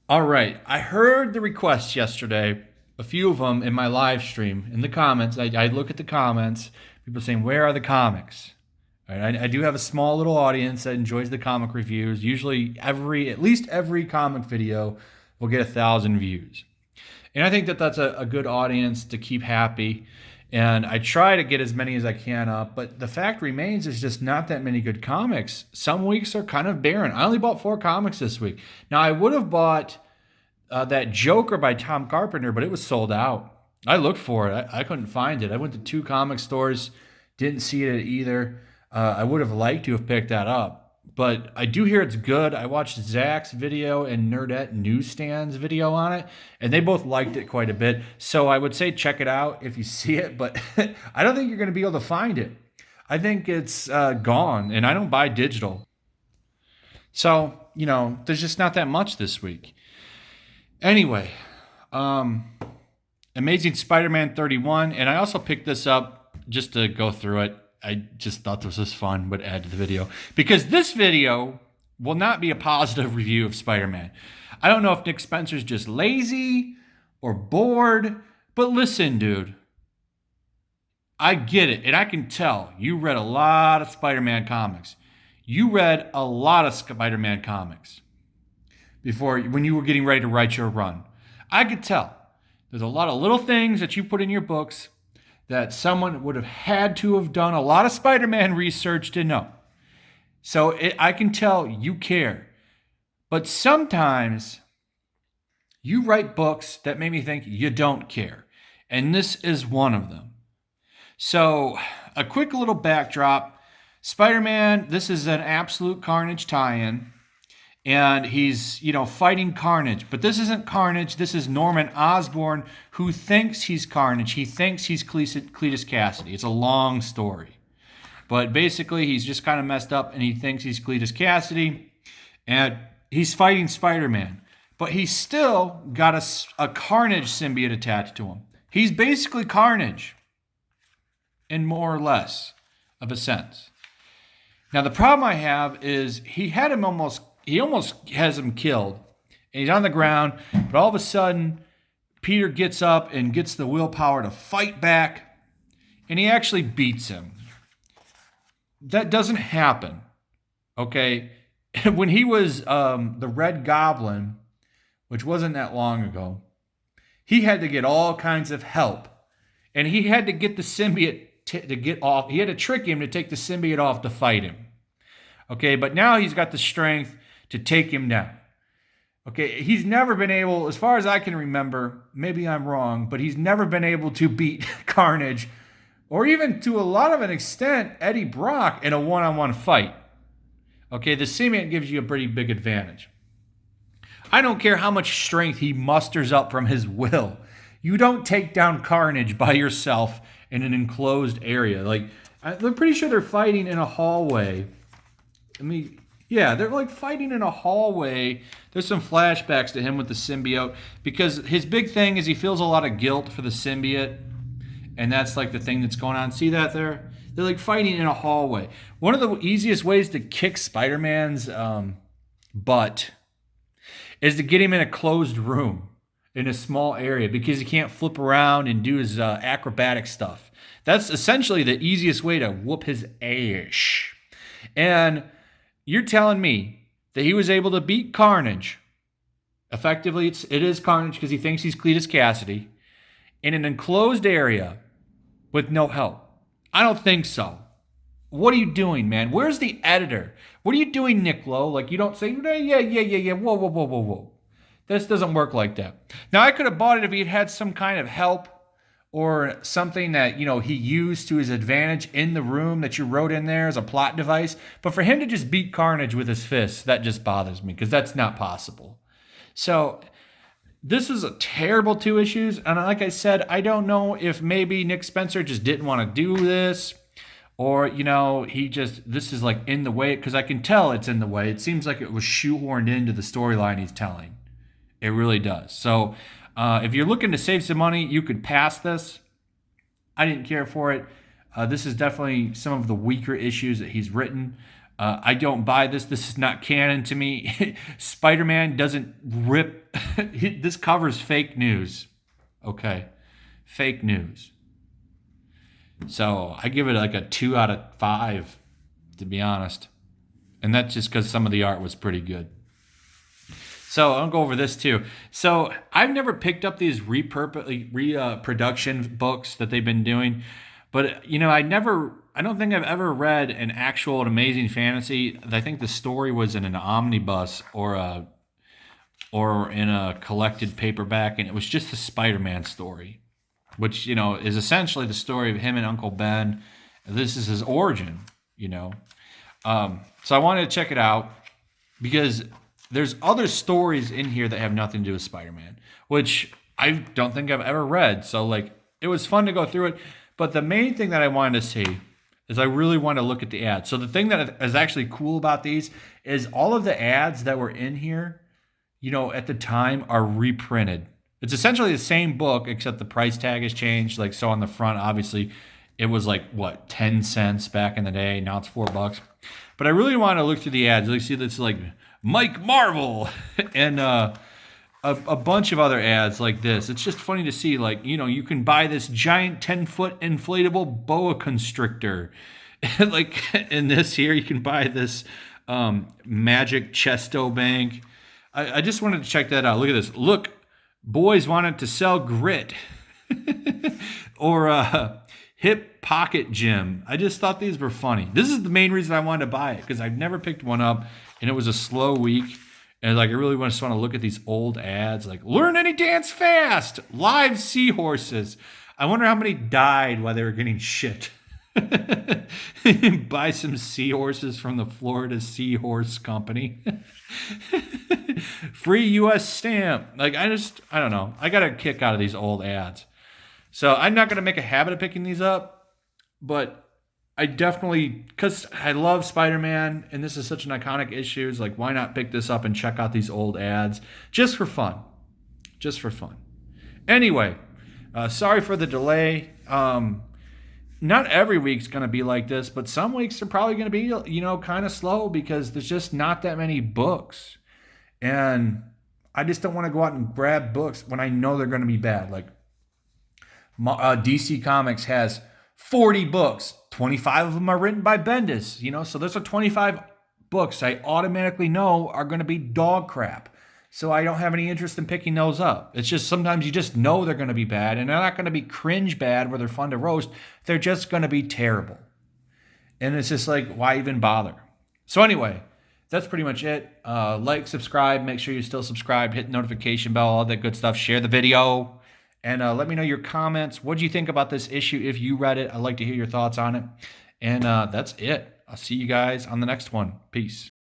All right. I heard the requests yesterday, a few of them in my live stream, in the comments. I look at the comments, people saying, "Where are the comics?" All right, I do have a small little audience that enjoys the comic reviews. Usually, at least every comic video will get 1,000 views. And I think that that's a good audience to keep happy. And I try to get as many as I can up, but the fact remains there's just not that many good comics. Some weeks are kind of barren. I only bought 4 comics this week. Now, I would have bought that Joker by Tom Carpenter, but it was sold out. I looked for it. I couldn't find it. I went to 2 comic stores, didn't see it either. I would have liked to have picked that up. But I do hear it's good. I watched Zach's video and Nerdette Newsstand's video on it, and they both liked it quite a bit. So I would say check it out if you see it, but I don't think you're going to be able to find it. I think it's gone, and I don't buy digital. So, there's just not that much this week. Anyway, Amazing Spider-Man 31, and I also picked this up just to go through it. I just thought this was fun, would add to the video. Because this video will not be a positive review of Spider-Man. I don't know if Nick Spencer's just lazy or bored, but listen, dude. I get it, and I can tell you read a lot of Spider-Man comics. You read a lot of Spider-Man comics when you were getting ready to write your run. I could tell. There's a lot of little things that you put in your books that someone would have had to have done a lot of Spider-Man research to know. So I can tell you care. But sometimes you write books that make me think you don't care. And this is one of them. So a quick little backdrop. Spider-Man, this is an Absolute Carnage tie-in. And he's, fighting Carnage. But this isn't Carnage. This is Norman Osborn, who thinks he's Carnage. He thinks he's Cletus Cassidy. It's a long story. But basically, he's just kind of messed up, and he thinks he's Cletus Cassidy. And he's fighting Spider-Man. But he's still got a Carnage symbiote attached to him. He's basically Carnage, in more or less of a sense. Now, the problem I have is he almost has him killed. And he's on the ground, but all of a sudden, Peter gets up and gets the willpower to fight back, and he actually beats him. That doesn't happen, okay? When he was the Red Goblin, which wasn't that long ago, he had to get all kinds of help. And he had to get the symbiote to get off. He had to trick him to take the symbiote off to fight him. Okay, but now he's got the strength to take him down. Okay, he's never been able, as far as I can remember, maybe I'm wrong, but he's never been able to beat Carnage, or even to a lot of an extent, Eddie Brock in a one-on-one fight. Okay, the symbiote gives you a pretty big advantage. I don't care how much strength he musters up from his will. You don't take down Carnage by yourself in an enclosed area. I'm pretty sure they're fighting in a hallway. They're fighting in a hallway. There's some flashbacks to him with the symbiote because his big thing is he feels a lot of guilt for the symbiote. And that's the thing that's going on. See that there? They're fighting in a hallway. One of the easiest ways to kick Spider-Man's butt is to get him in a closed room in a small area because he can't flip around and do his acrobatic stuff. That's essentially the easiest way to whoop his ass. And you're telling me that he was able to beat Carnage. Effectively, it is Carnage because he thinks he's Cletus Cassidy in an enclosed area with no help. I don't think so. What are you doing, man? Where's the editor? What are you doing, Nick Lowe? You don't say, yeah. Whoa. This doesn't work like that. Now, I could have bought it if he had had some kind of help or something that, he used to his advantage in the room that you wrote in there as a plot device. But for him to just beat Carnage with his fists, that just bothers me because that's not possible. So this is a terrible 2 issues. And like I said, I don't know if maybe Nick Spencer just didn't want to do this or, this is in the way because I can tell it's in the way. It seems like it was shoehorned into the storyline he's telling. It really does. So if you're looking to save some money, you could pass this. I didn't care for it. This is definitely some of the weaker issues that he's written. I don't buy this. This is not canon to me. Spider-Man doesn't rip. This cover's fake news. Okay. Fake news. So I give it like a 2 out of 5, to be honest. And that's just because some of the art was pretty good. So I'll go over this too. So I've never picked up these reproduction books that they've been doing. But, I don't think I've ever read an actual Amazing Fantasy. I think the story was in an omnibus or in a collected paperback, and it was just a Spider-Man story, which, is essentially the story of him and Uncle Ben. This is his origin, So I wanted to check it out because there's other stories in here that have nothing to do with Spider-Man, which I don't think I've ever read. So, it was fun to go through it. But the main thing that I wanted to see is I really want to look at the ads. So the thing that is actually cool about these is all of the ads that were in here, at the time are reprinted. It's essentially the same book, except the price tag has changed. So on the front, obviously, it was 10 cents back in the day. Now it's $4. But I really want to look through the ads. You see this Mike Marvel and a bunch of other ads like this. It's just funny to see, you can buy this giant 10-foot inflatable boa constrictor. In this here, you can buy this magic chesto bank. I just wanted to check that out. Look at this. Look, boys wanted to sell grit. Or hip pocket gym. I just thought these were funny. This is the main reason I wanted to buy it, because I've never picked one up, and it was a slow week. And I really just want to look at these old ads, learn any dance fast, live seahorses. I wonder how many died while they were getting shit. Buy some seahorses from the Florida Seahorse Company. Free U.S. stamp. I don't know. I got a kick out of these old ads. So I'm not going to make a habit of picking these up, but I definitely, because I love Spider-Man, and this is such an iconic issue, why not pick this up and check out these old ads just for fun? Just for fun. Anyway, sorry for the delay. Not every week's going to be like this, but some weeks are probably going to be, kind of slow because there's just not that many books. And I just don't want to go out and grab books when I know they're going to be bad. DC Comics has 40 books. 25 of them are written by Bendis, so those are 25 books I automatically know are going to be dog crap. So I don't have any interest in picking those up. It's just sometimes you just know they're going to be bad, and they're not going to be cringe bad where they're fun to roast. They're just going to be terrible. And it's just why even bother? So anyway, that's pretty much it. Subscribe, make sure you're still subscribed, hit the notification bell, all that good stuff. Share the video. And let me know your comments. What do you think about this issue if you read it? I'd like to hear your thoughts on it. And that's it. I'll see you guys on the next one. Peace.